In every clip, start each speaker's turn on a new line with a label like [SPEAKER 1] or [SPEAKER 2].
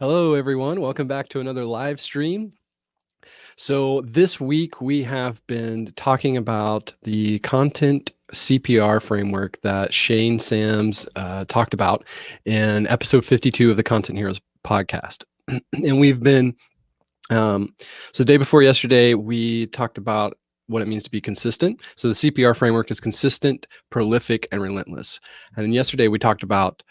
[SPEAKER 1] Hello, everyone. Welcome back to another live stream. So this week we have been talking about the content CPR framework that Shane Sams talked about in episode 52 of the Content Heroes podcast. And we've been, so the day before yesterday, we talked about what it means to be consistent. So the CPR framework is consistent, prolific, and relentless. And then yesterday we talked about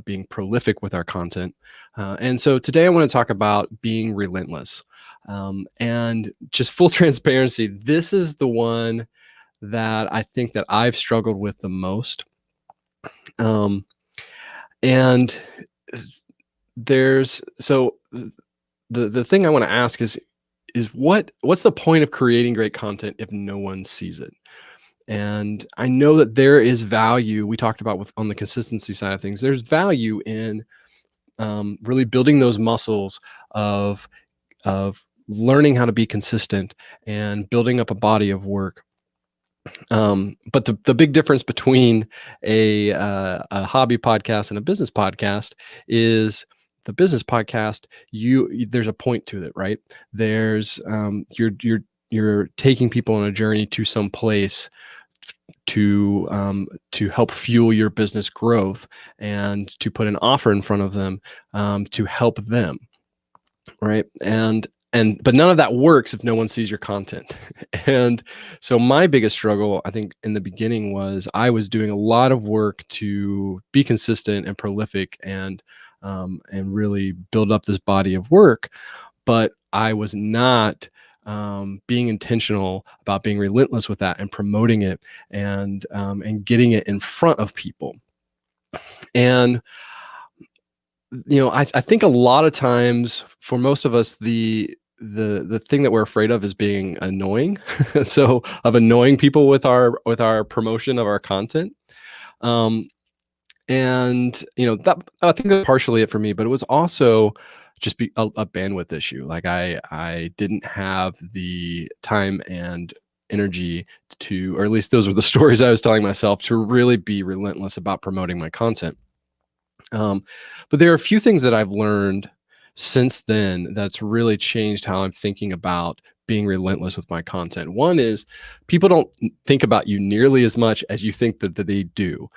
[SPEAKER 1] being prolific with our content. And so today I want to talk about being relentless. And just full transparency, this is the one that I think that I've struggled with the most. And there's, so the thing I want to ask is what's the point of creating great content if no one sees it? And I know that there is value. We talked about on the consistency side of things. There's value in really building those muscles of learning how to be consistent and building up a body of work. But the big difference between a hobby podcast and a business podcast is the business podcast, there's a point to it, right? There's you're taking people on a journey to some place to help fuel your business growth and to put an offer in front of them to help them, right? But none of that works if no one sees your content. And so my biggest struggle, I think, in the beginning was I was doing a lot of work to be consistent and prolific and really build up this body of work, but I was not being intentional about being relentless with that and promoting it and getting it in front of people. And I think a lot of times for most of us, the thing that we're afraid of is being annoying. So of annoying people with our promotion of our content. And that, I think that's partially it for me, but it was also just a bandwidth issue. Like I didn't have the time and energy to, or at least those were the stories I was telling myself, to really be relentless about promoting my content. But there are a few things that I've learned since then that's really changed how I'm thinking about being relentless with my content. One is people don't think about you nearly as much as you think that they do.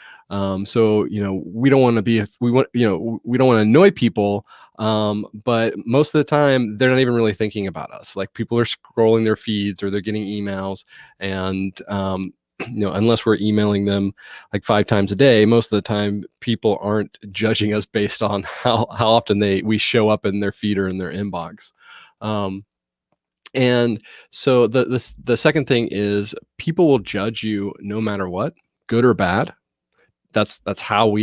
[SPEAKER 1] So we don't want to we don't want to annoy people, but most of the time they're not even really thinking about us. Like people are scrolling their feeds or they're getting emails, and unless we're emailing them like 5 times a day, most of the time people aren't judging us based on how often we show up in their feed or in their inbox. And so the second thing is people will judge you no matter what, good or bad. That's how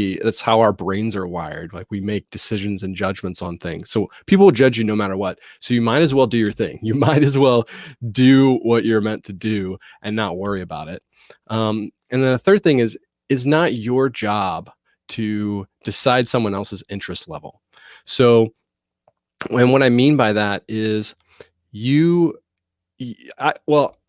[SPEAKER 1] our brains are wired. Like we make decisions and judgments on things. So people will judge you no matter what. So you might as well do your thing. You might as well do what you're meant to do and not worry about it. And then the third thing is, it's not your job to decide someone else's interest level. So, and what I mean by that is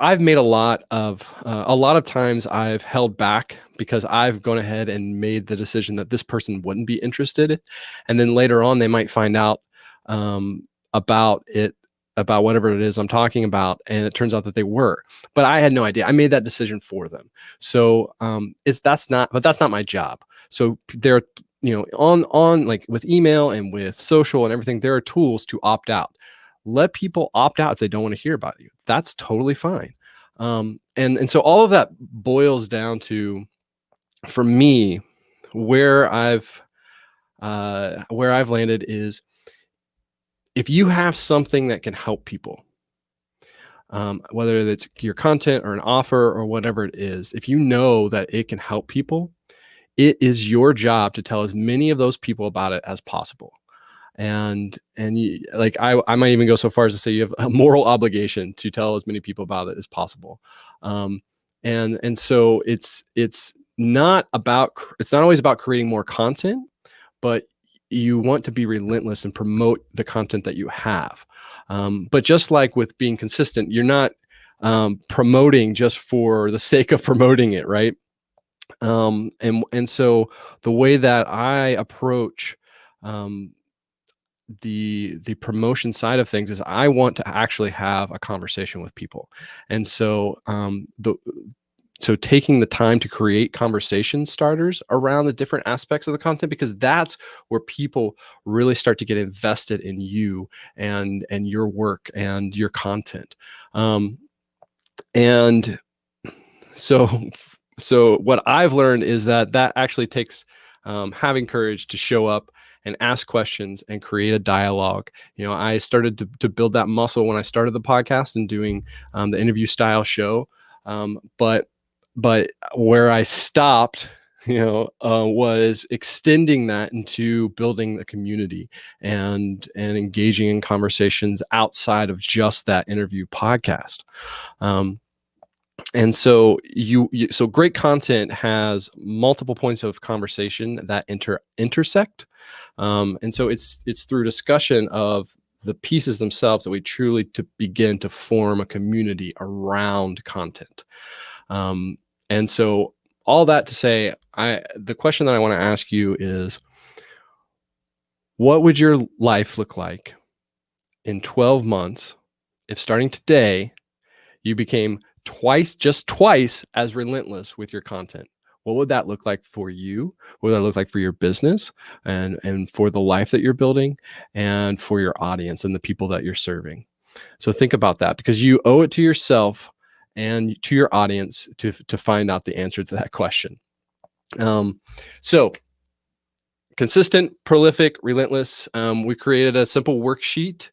[SPEAKER 1] I've made a lot of times I've held back because I've gone ahead and made the decision that this person wouldn't be interested. And then later on, they might find out about whatever it is I'm talking about. And it turns out that they were, but I had no idea. I made that decision for them. So that's not my job. So there, on like with email and with social and everything, there are tools to opt out. Let people opt out if they don't want to hear about you. That's totally fine. And so all of that boils down to, for me, where I've landed is, if you have something that can help people, whether it's your content or an offer or whatever it is, if you know that it can help people, it is your job to tell as many of those people about it as possible. And like I might even go so far as to say you have a moral obligation to tell as many people about it as possible. And so it's not always about creating more content, but you want to be relentless and promote the content that you have. But just like with being consistent, you're not promoting just for the sake of promoting it, right? And so the way that I approach the promotion side of things is I want to actually have a conversation with people. And so so taking the time to create conversation starters around the different aspects of the content, because that's where people really start to get invested in you and your work and your content. And so what I've learned is that actually takes having courage to show up and ask questions and create a dialogue. I started to build that muscle when I started the podcast and doing the interview style show. But where I stopped, was extending that into building a community and engaging in conversations outside of just that interview podcast. And so so great content has multiple points of conversation that intersect. And so it's through discussion of the pieces themselves that we truly begin to form a community around content. And so all that to say, the question that I want to ask you is, what would your life look like in 12 months if starting today you became just twice as relentless with your content? What would that look like for you? What would that look like for your business and for the life that you're building and for your audience and the people that you're serving? So think about that, because you owe it to yourself and to your audience to find out the answer to that question. So consistent, prolific, relentless. We created a simple worksheet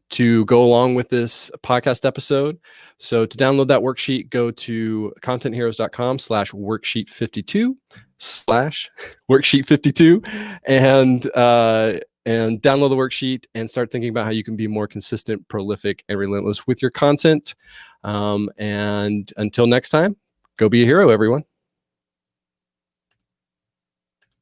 [SPEAKER 1] to go along with this podcast episode. So to download that worksheet, go to contentheroes.com/worksheet52/worksheet52 and download the worksheet and start thinking about how you can be more consistent, prolific, and relentless with your content. And until next time, go be a hero, everyone.